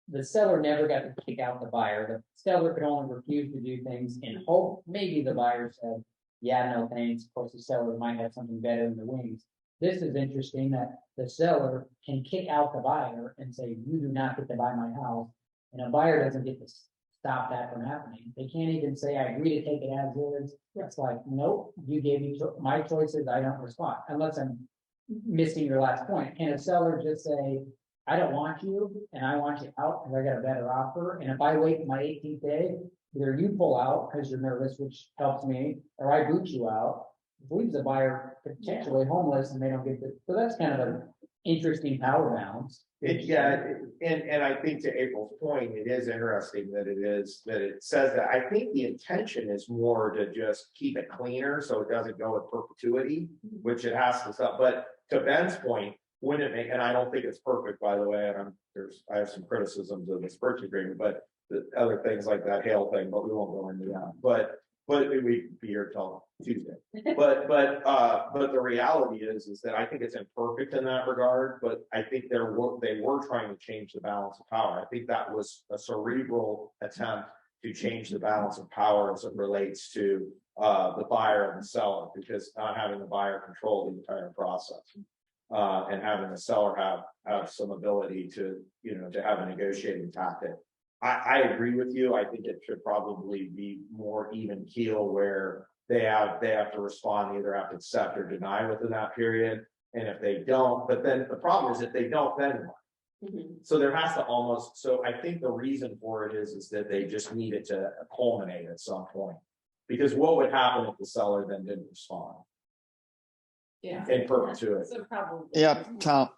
The seller never got to kick out the buyer. The seller could only refuse to do things in hope. Maybe the buyer said, yeah, no thanks. Of course, the seller might have something better in the wings. This is interesting that the seller can kick out the buyer and say, you do not get to buy my house. And a buyer doesn't get to stop that from happening. They can't even say, I agree to take it as is. It's like, nope, you gave me my choices, I don't respond, unless I'm missing your last point. Can a seller just say, I don't want you and I want you out because I got a better offer. And if I wait my 18th day, either you pull out because you're nervous, which helps me, or I boot you out. It leaves the buyer potentially homeless and they don't get the, so that's kind of an interesting power balance. And I think to April's point, it is interesting that it says that. I think the intention is more to just keep it cleaner so it doesn't go in perpetuity, which it has to stop. But to Ben's point, wouldn't it make, and I don't think it's perfect, by the way, and I have some criticisms of this purchase agreement, but the other things like that hail thing, but we won't go into that. But we'd be here till Tuesday. But the reality is that I think it's imperfect in that regard, but I think they were trying to change the balance of power. I think that was a cerebral attempt to change the balance of power as it relates to the buyer and the seller, because not having the buyer control the entire process. And having the seller have some ability to have a negotiating tactic. I agree with you. I think it should probably be more even keel where they have to respond, either have to accept or deny within that period. And if they don't, but then the problem is if they don't, then what? So there has to so I think the reason for it is that they just need it to culminate at some point. Because what would happen if the seller then didn't respond? Yeah. In perpetuity. So probably. Yeah, Tom,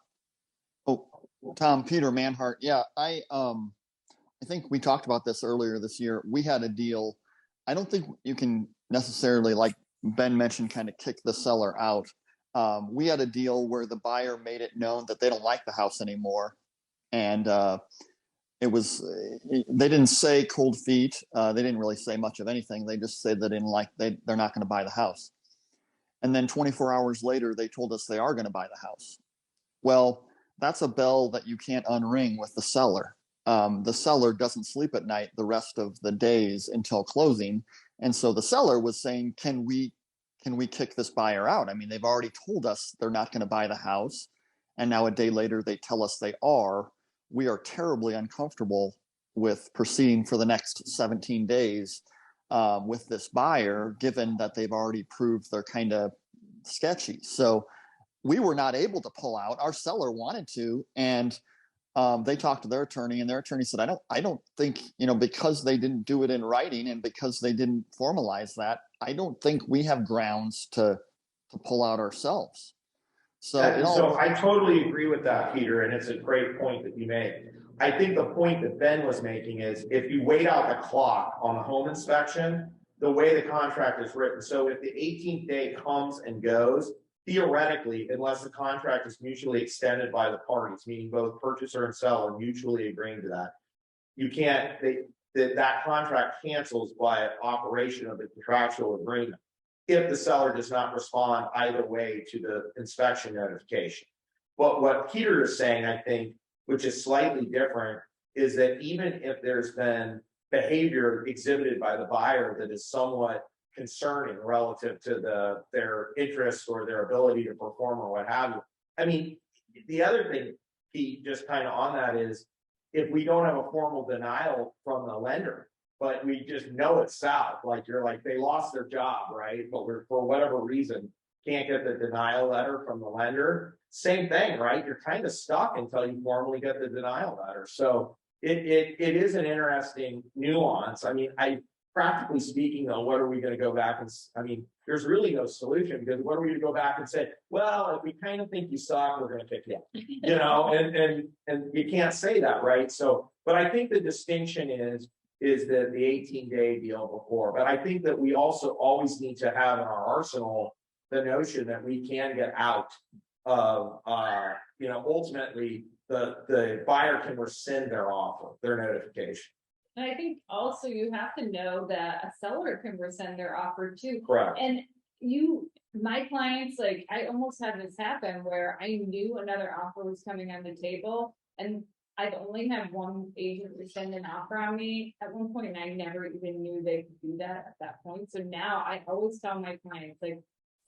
Peter Manhart. Yeah, I think we talked about this earlier this year. We had a deal. I don't think you can necessarily, like Ben mentioned, kind of kick the seller out. We had a deal where the buyer made it known that they don't like the house anymore. And they didn't say cold feet. They didn't really say much of anything. They just said that they're not going to buy the house. And then 24 hours later, they told us they are going to buy the house. Well, that's a bell that you can't unring with the seller. the seller doesn't sleep at night the rest of the days until closing. And so the seller was saying, can we kick this buyer out? I mean, they've already told us they're not going to buy the house. And now a day later, they tell us they are. We are terribly uncomfortable with proceeding for the next 17 days with this buyer, given that they've already proved they're kind of sketchy. So we were not able to pull out. Our seller wanted to, and they talked to their attorney, and their attorney said, I don't think, because they didn't do it in writing and because they didn't formalize that, I don't think we have grounds to pull out ourselves. So, So I totally agree with that, Peter, and it's a great point that you made. I think the point that Ben was making is if you wait out the clock on the home inspection, the way the contract is written, so if the 18th day comes and goes, theoretically, unless the contract is mutually extended by the parties, meaning both purchaser and seller mutually agreeing to that, you can't, that contract cancels by operation of the contractual agreement if the seller does not respond either way to the inspection notification. But what Peter is saying, I think, which is slightly different, is that even if there's been behavior exhibited by the buyer that is somewhat concerning relative to their interest or their ability to perform or what have you. I mean, the other thing, Pete, just kind of on that is, if we don't have a formal denial from the lender, but we just know it's south, like you're like, they lost their job, right? But we're, for whatever reason, can't get the denial letter from the lender. Same thing, right? You're kind of stuck until you formally get the denial letter. So it is an interesting nuance. I mean, practically speaking, though, what are we going to go back and, I mean, there's really no solution, because what are we going to go back and say, well, if we kind of think you suck, we're going to kick you out, and you can't say that, right? So, but I think the distinction is the 18-day deal before, but I think that we also always need to have in our arsenal the notion that we can get out of, ultimately the buyer can rescind their offer, their notification. And I think also you have to know that a seller can rescind their offer too. Correct. And my clients, like, I almost had this happen where I knew another offer was coming on the table, and I'd only had one agent rescind an offer on me at one point, and I never even knew they could do that at that point. So now I always tell my clients, like,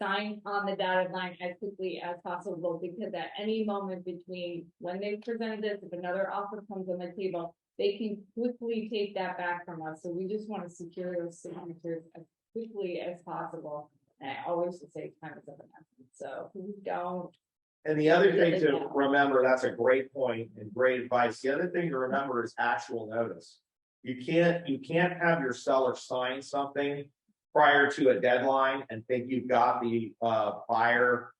sign on the dotted line as quickly as possible, because at any moment between when they present this, if another offer comes on the table, they can quickly take that back from us. So we just want to secure those signatures as quickly as possible. And I always say time is of an essence. So we don't. And the other thing to remember, that's a great point and great advice. The other thing to remember is actual notice. You can't have your seller sign something prior to a deadline and think you've got the buyer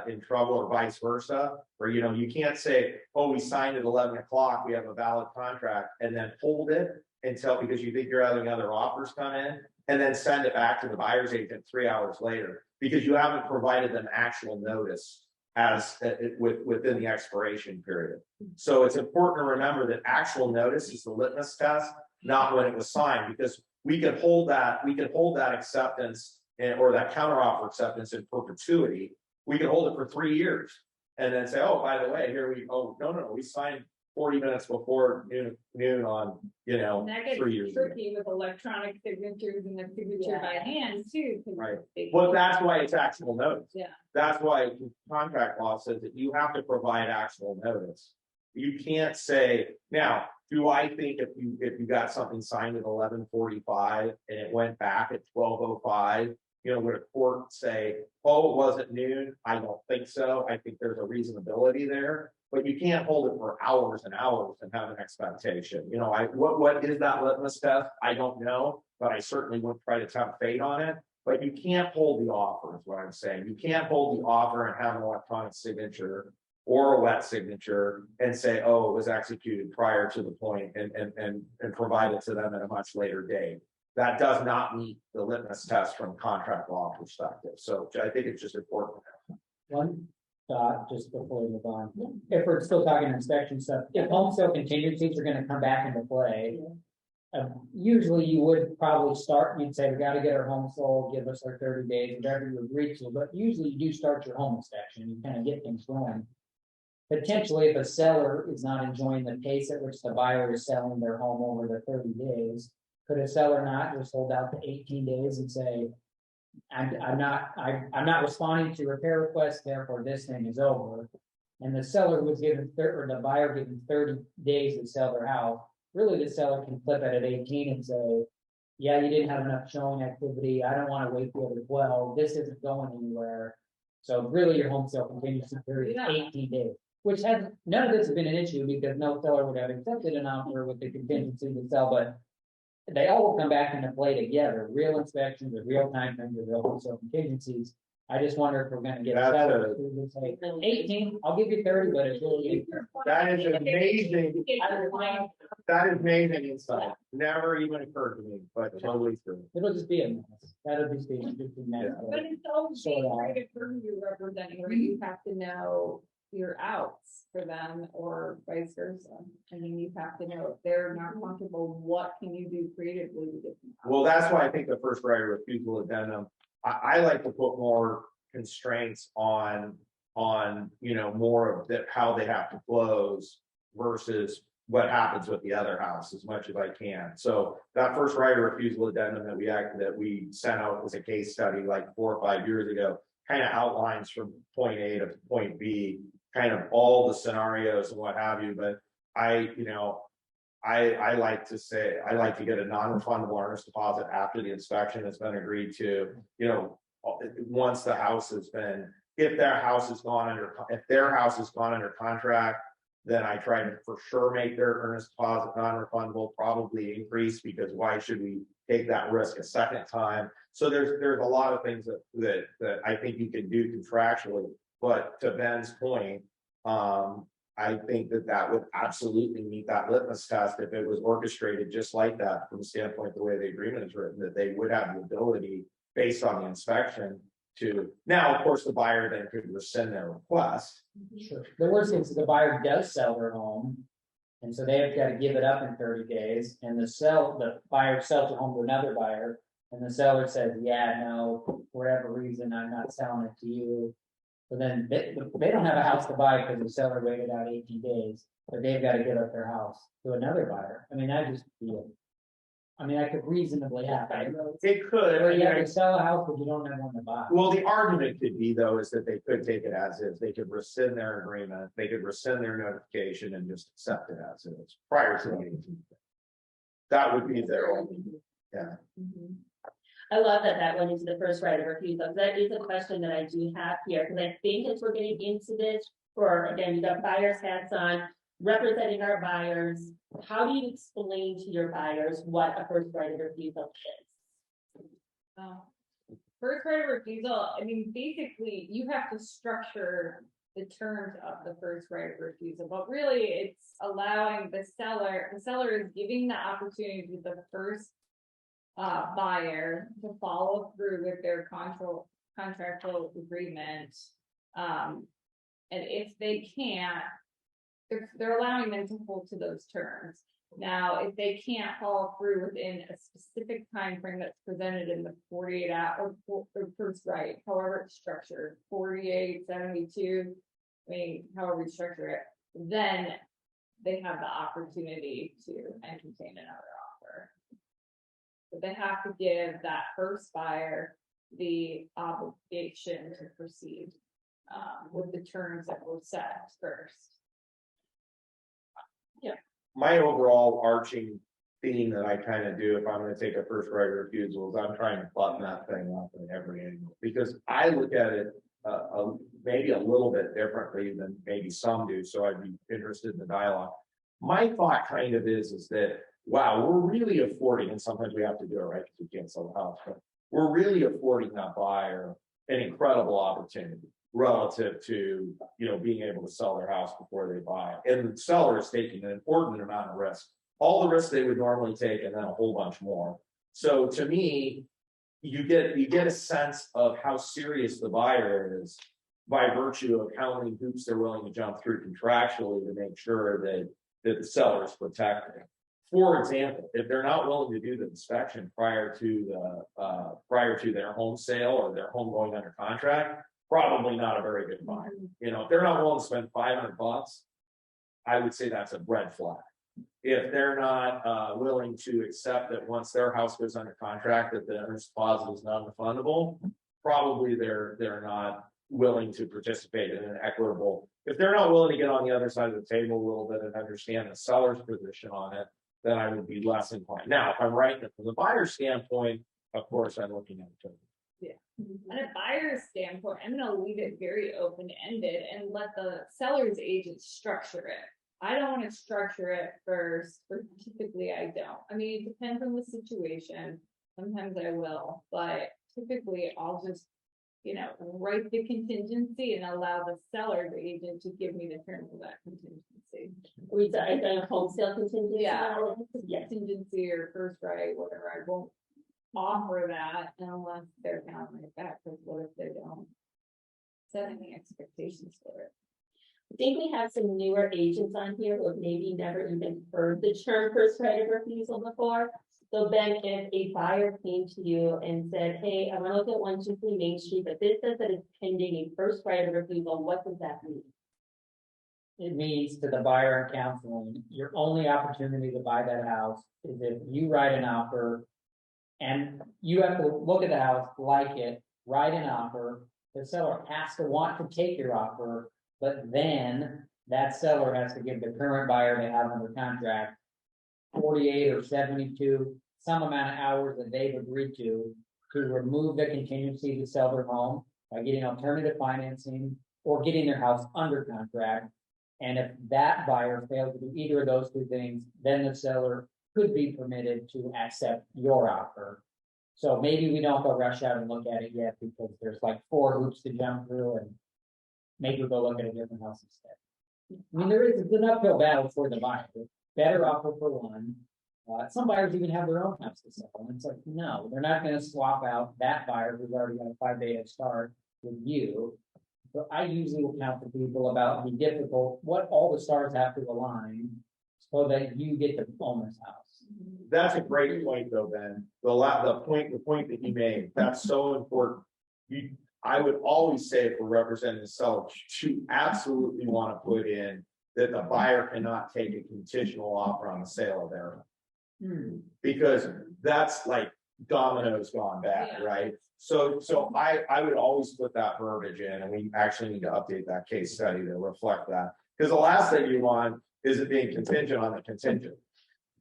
in trouble, or vice versa. Or, you can't say, oh, we signed at 11 o'clock, we have a valid contract, and then hold it until, because you think you're having other offers come in, and then send it back to the buyer's agent 3 hours later, because you haven't provided them actual notice as within the expiration period. So it's important to remember that actual notice is the litmus test, not when it was signed, because we could hold that acceptance or that counteroffer acceptance in perpetuity. We could hold it for 3 years and then say, oh, by the way, no, we signed 40 minutes before noon on, And that gets 3 years ago. tricky with electronic signatures and the signature by hand too. Right. Well, that's why it's actual notice. Yeah. That's why contract law says that you have to provide actual notice. You can't say, now, do I think if you got something signed at 11:45 and it went back at 12:05, would a court say, oh, it wasn't noon? I don't think so. I think there's a reasonability there, but you can't hold it for hours and hours and have an expectation. What is that litmus test? I don't know, but I certainly wouldn't try to tempt fate on it. But you can't hold the offer, is what I'm saying. You can't hold the offer and have an electronic signature or a wet signature and say, oh, it was executed prior to the point and provide it to them at a much later date. That does not meet the litmus test from contract law perspective. So I think it's just important. One thought just before we move on. If we're still talking inspection stuff, if home sale contingencies are gonna come back into play, usually you would probably start, you'd say, we gotta get our home sold, give us our 30 days, whatever you agree to, but usually you do start your home inspection, you kind of get things going. potentially if a seller is not enjoying the pace at which the buyer is selling their home over the 30 days, could a seller not just hold out the 18 days and say, I'm not responding to repair requests, therefore this thing is over. And the seller was given or the buyer given 30 days to sell their house. Really, the seller can flip it at 18 and say, yeah, you didn't have enough showing activity. I don't want to wait till the 12. This isn't going anywhere. So really your home sale contingency period is 18 days, which has, none of this has been an issue because no seller would have accepted an offer with the contingency to sell, but they all will come back into play together, real inspections, the real time frames, the real home sale contingencies. I just wonder if we're gonna get a That's seller who would say 18, I'll give you 30, but it's really. That is amazing. That is amazing insight. Never even occurred to me, but totally true. It'll just be a mess. That'll just be a mess. But it's always Sort out. great for who you're representing, where you have to know your outs for them or vice versa. I mean, you have to know if they're not comfortable, what can you do creatively to get them out? Well, that's why I think the first right of refusal addendum, I like to put more constraints on, you know, more of that, how they have to close versus what happens with the other house as much as I can. So that first right of refusal addendum that we sent out as a case study like 4 or 5 years ago, kind of outlines from point A to point B, kind of all the scenarios and what have you. But I like to say, I like to get a non-refundable earnest deposit after the inspection has been agreed to, you know, once the house has been, if their house has gone under contract, then I try to for sure make their earnest deposit non-refundable, probably increase, because why should we take that risk a second time? So there's a lot of things that I think you can do contractually, but to Ben's point, I think that would absolutely meet that litmus test if it was orchestrated just like that from the standpoint of the way the agreement is written, that they would have the ability based on the inspection to, now, of course, the buyer then could rescind their request. Sure. The worst thing is the buyer does sell their home. And so they've got to give it up in 30 days and the buyer sells the home to another buyer. And the seller says, yeah, no, for whatever reason, I'm not selling it to you. So then they don't have a house to buy because the seller waited out 18 days, but they've got to give up their house to another buyer. I mean, that could reasonably happen. It could. Or you have to sell a house, but you don't have one to buy. Well, the argument could be though, is that they could take it as is. They could rescind their agreement, they could rescind their notification and just accept it as is prior to the 18th. That would be their own, yeah. I love that went into the first right of refusal. That is a question that I do have here, because I think as we're getting into this, for again, you got buyers hats on, representing our buyers. How do you explain to your buyers what a first right of refusal is? First right of refusal, I mean, basically, you have to structure the terms of the first right of refusal, but really it's allowing the seller is giving the opportunity to the first buyer to follow through with their contractual agreement. And if they can't, they're allowing them to hold to those terms. Now, if they can't follow through within a specific time frame that's presented in the 48 hour or first right, however it's structured, 48, 72, I mean, however you structure it, then they have the opportunity to entertain another offer. But they have to give that first buyer the obligation to proceed with the terms that were set first. My overall arching theme that I kind of do if I'm going to take a first right of refusal is I'm trying to button that thing up in every angle, because I look at it maybe a little bit differently than maybe some do. So I'd be interested in the dialogue. My thought kind of is that, wow, we're really affording, and sometimes we have to do it right because we can't sell the house, but we're really affording that buyer an incredible opportunity relative to, you know, being able to sell their house before they buy. And the seller is taking an important amount of risk, all the risks they would normally take, and then a whole bunch more. So to me, you get a sense of how serious the buyer is by virtue of how many hoops they're willing to jump through contractually to make sure that the seller is protected. For example, if they're not willing to do the inspection prior to their home sale or their home going under contract, probably not a very good buy. You know, if they're not willing to spend $500, I would say that's a red flag. If they're not willing to accept that once their house goes under contract, that the earnest deposit is non-refundable, probably they're not willing to participate in an equitable. If they're not willing to get on the other side of the table a little bit and understand the seller's position on it, then I would be less inclined. Now, if I'm right, from the buyer's standpoint, of course, I'm looking at it. On a buyer's standpoint, I'm gonna leave it very open-ended and let the seller's agent structure it. I don't wanna structure it first, or typically I don't. I mean, it depends on the situation. Sometimes I will, but typically I'll just, write the contingency and allow the seller's agent to give me the terms of that contingency. We done a home sale contingency. Yeah. Yes. Contingency or first right, whatever, I won't offer that unless they're counting it back, because what if they don't set any expectations for it? I think we have some newer agents on here who have maybe never even heard the term first right of refusal before. So Ben, if a buyer came to you and said, hey, I want to look at 123 Main Street, but this says that it's pending a first right of refusal, what does that mean? It means to the buyer and counseling, your only opportunity to buy that house is if you write an offer. And you have to look at the house, like it, write an offer. The seller has to want to take your offer, but then that seller has to give the current buyer they have under contract 48 or 72, some amount of hours that they've agreed to remove the contingency to sell their home by getting alternative financing or getting their house under contract. And if that buyer fails to do either of those two things, then the seller could be permitted to accept your offer. So maybe we don't go rush out and look at it yet because there's like 4 hoops to jump through, and maybe we'll go look at a different house instead. I mean, there is an uphill battle for the buyer. Better offer for one. Some buyers even have their own house to sell, and it's like, no, they're not going to swap out that buyer who's already got a 5-day head start with you. But I usually will count to people about the difficult, what all the stars have to align so that you get to own this house. That's a great point though, Ben. The point that you made, that's so important. I would always say if we're representing the seller, to absolutely want to put in that the buyer cannot take a conditional offer on the sale of their home. Because that's like dominoes gone bad, Yeah. right? So I would always put that verbiage in, and we actually need to update that case study to reflect that. Because the last thing you want is it being contingent on the contingent.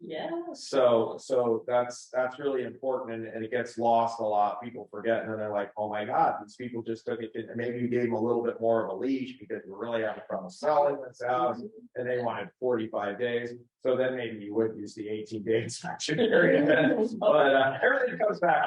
Yeah. So that's really important, and it gets lost a lot. People forget, and then they're like, oh my God, these people just took it. And maybe you gave them a little bit more of a leash because you're really having trouble selling this house and they wanted 45 days. So then maybe you would use the 18-day inspection period. But everything comes back.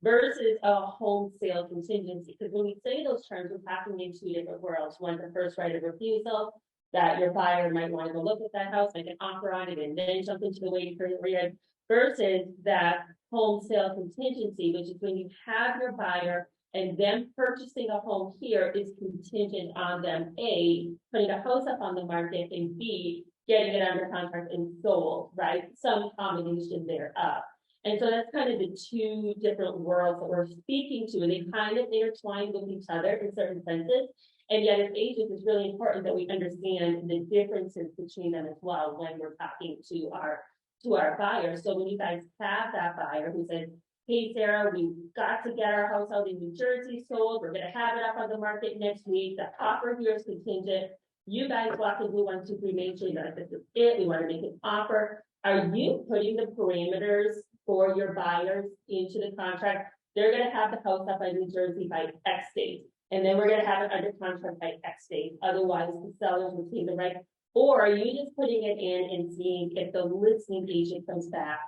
Versus a home sale contingency, because when we say those terms, we're talking in 2 different worlds. One, the first right of refusal, that your buyer might want to go look at that house, make an offer on it, and then jump into the waiting period, versus that home sale contingency, which is when you have your buyer and them purchasing a home here is contingent on them, A, putting a house up on the market, and B, getting it under contract and sold, right? Some combination thereof. And so that's kind of the 2 different worlds that we're speaking to, and they kind of intertwine with each other in certain senses. And yet as agents, it's really important that we understand the differences between them as well when we're talking to our buyers. So when you guys have that buyer who says, hey, Sarah, we've got to get our house out in New Jersey sold. We're going to have it up on the market next week. The offer here is contingent. You guys walk into 123 Main Street, like, this is it. We want to make an offer. Are you putting the parameters for your buyers into the contract? They're going to have the house up in New Jersey by X date. And then we're going to have it under contract by X date. Otherwise, the sellers will see the right. Or are you just putting it in and seeing if the listing agent comes back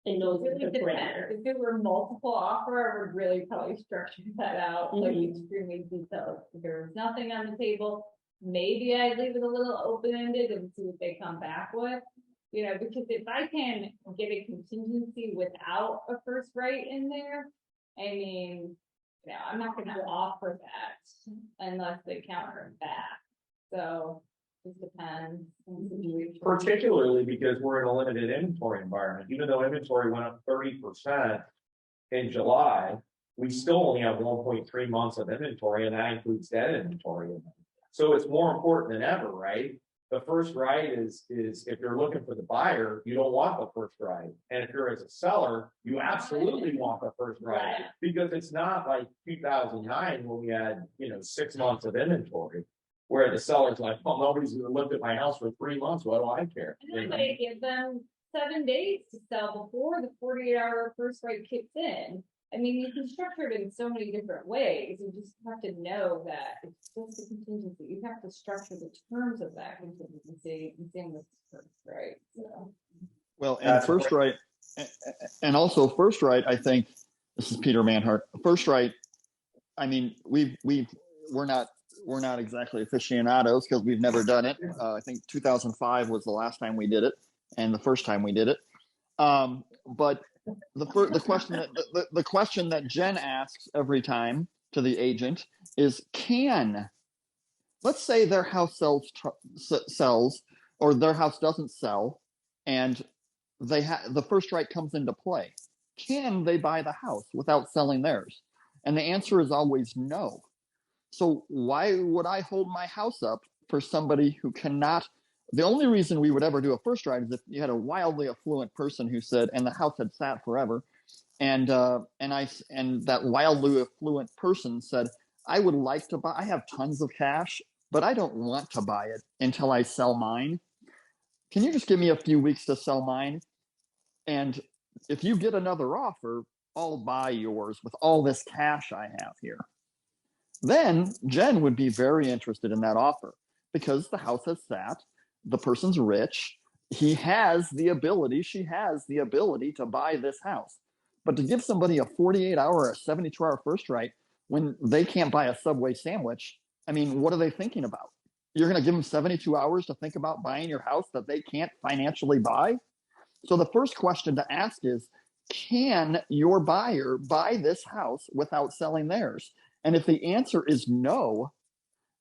and knows Really the depends. parameters? If it were multiple offer, I would really probably structure that out, like extremely detailed. If there was nothing on the table, maybe I'd leave it a little open-ended and see what they come back with. Because if I can get a contingency without a first right in there, I mean, I'm not gonna offer that unless they counter it back. So it depends on the situation. Particularly because we're in a limited inventory environment, even though inventory went up 30% in July, we still only have 1.3 months of inventory, and that includes dead inventory. So it's more important than ever, right? The first right is if you're looking for the buyer, you don't want the first right. And if you're as a seller, you absolutely want the first right. Right. Because it's not like 2009 when we had, 6 months of inventory. Where the seller's like, well, nobody's gonna look at my house for 3 months, what do I care? And then they give them 7 days to sell before the 48-hour first right kicks in. I mean, you can structure it in so many different ways. You just have to know that it's just a contingency. You have to structure the terms of that contingency and same with first right. So. Well, and That's first right, and also first right, I think, this is Peter Manhart, first right, I mean, we're not exactly aficionados because we've never done it. I think 2005 was the last time we did it and the first time we did it. But the question that Jen asks every time to the agent is, let's say their house sells or their house doesn't sell and the first right comes into play. Can they buy the house without selling theirs? And the answer is always no. So why would I hold my house up for somebody who cannot? The only reason we would ever do a first right is if you had a wildly affluent person who said, and the house had sat forever, and that wildly affluent person said, I would like to buy. I have tons of cash, but I don't want to buy it until I sell mine. Can you just give me a few weeks to sell mine? And if you get another offer, I'll buy yours with all this cash I have here. Then Jen would be very interested in that offer because the house has sat, the person's rich, she has the ability to buy this house. But to give somebody a 48-hour or a 72-hour first right when they can't buy a Subway sandwich, I mean, what are they thinking about? You're going to give them 72 hours to think about buying your house that they can't financially buy? So the first question to ask is, can your buyer buy this house without selling theirs? And if the answer is no,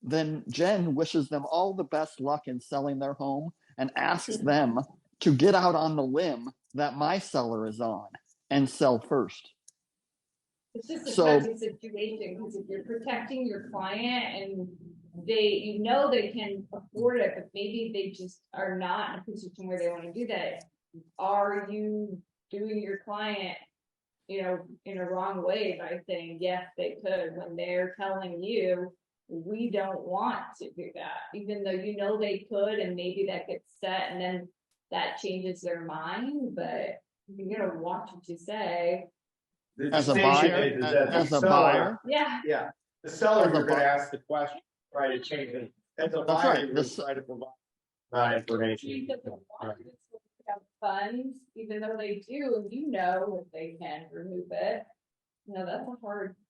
then Jen wishes them all the best luck in selling their home and asks them to get out on the limb that my seller is on and sell first. It's just a touchy situation because if you're protecting your client and they can afford it, but maybe they just are not in a position where they want to do that. Are you doing your client, in a wrong way by saying, yes, they could, when they're telling you, we don't want to do that, even though they could, and maybe that gets set and then that changes their mind, but you gotta watch what you say. As a buyer, yeah, the seller, you're gonna ask the question, try to change it. As a buyer, you're try to provide that information. Have funds, even though they do, if they can remove it. That's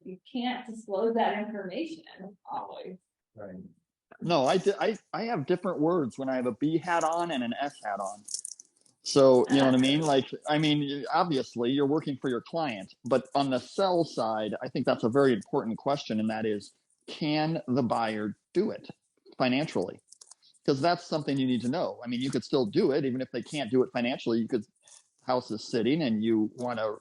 you can't disclose that information always. Right. No, I have different words when I have a B hat on and an S hat on. So, you know what I mean? Obviously you're working for your client, but on the sell side, I think that's a very important question. And that is, can the buyer do it financially? Because that's something you need to know. I mean, you could still do it, even if they can't do it financially. House is sitting and you want to,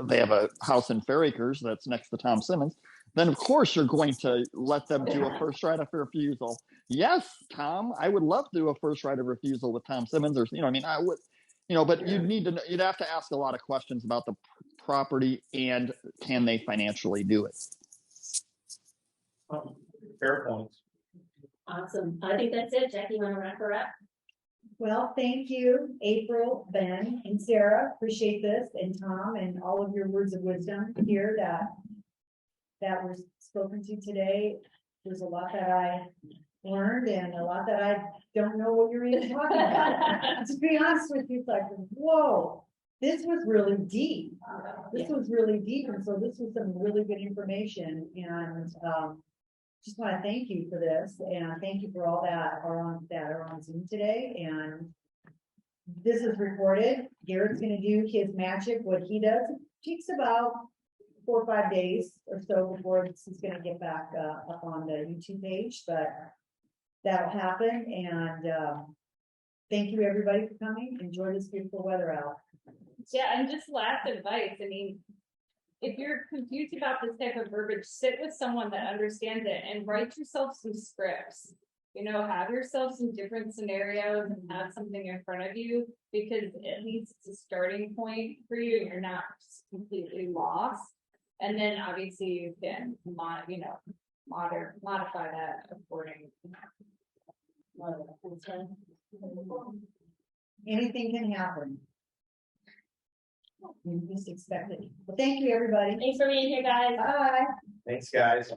they have a house in Fairacres that's next to Tom Simmons. Then of course you're going to let them do a first right of refusal. Yes, Tom, I would love to do a first right of refusal with Tom Simmons, or I would, but you'd have to ask a lot of questions about the property and can they financially do it. Fair points. Awesome. I think that's it. Jackie, you want to wrap her up? Well, thank you, April, Ben, and Sarah. Appreciate this, and Tom, and all of your words of wisdom here that were spoken to today. There's a lot that I learned and a lot that I don't know what you're even talking about. To be honest with you, it's like, whoa, this was really deep. This was really deep, and so this was some really good information. And just want to thank you for this, and thank you for all that are on Zoom today. And this is recorded. Garrett's going to do his magic. What he does, it takes about 4 or 5 days or so before this is going to get back up on the YouTube page, but that'll happen. And thank you everybody for coming. Enjoy this beautiful weather out. Yeah, and just last advice. I mean, if you're confused about this type of verbiage, sit with someone that understands it and write yourself some scripts. You know, have yourself some different scenarios and have something in front of you, because at least it's a starting point for you, and you're not just completely lost. And then obviously you can modify that according. Anything can happen. You just expect it. Well, thank you, everybody. Thanks for being here, guys. Bye. Thanks, guys.